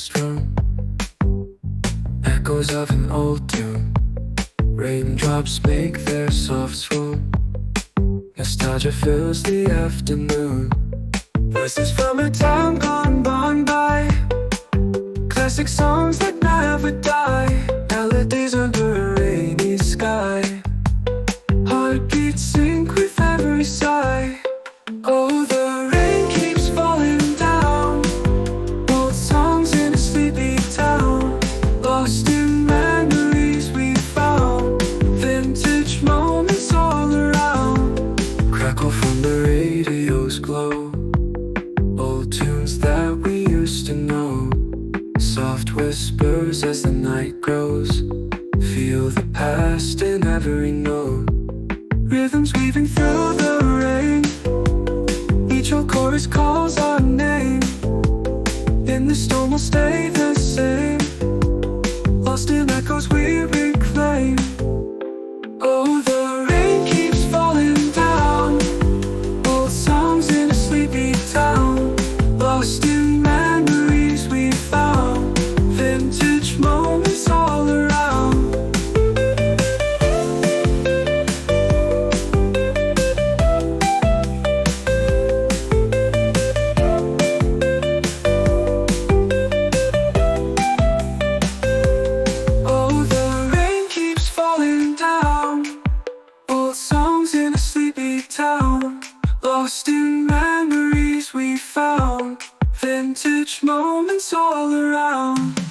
guest room, echoes of an old tune. Raindrops make their soft swoon. Nostalgia fills the afternoon. Voices from a town gone by, classic songs that never die. Melodies under a rainy sky, heartbeats sync with every sigh. Oh, the rain keeps falling down, old songs in a sleepy town, lost in memories we found, vintage moments all around. Crackle from the radio's glow, old tunes that we used to know. Soft whispers as the night grows, feel the past in every note. Rhythms weaving through the rain, each old chorus calls our name. In the storm we'll stay the same, lost in echoes we reclaim. Oh, the rain keeps falling down, old songs in a sleepy town, lost in memories we found, vintage moments all around. Oh, the rain keeps falling down, old songs in a sleepy town, lost in memories we found, vintage moments all around.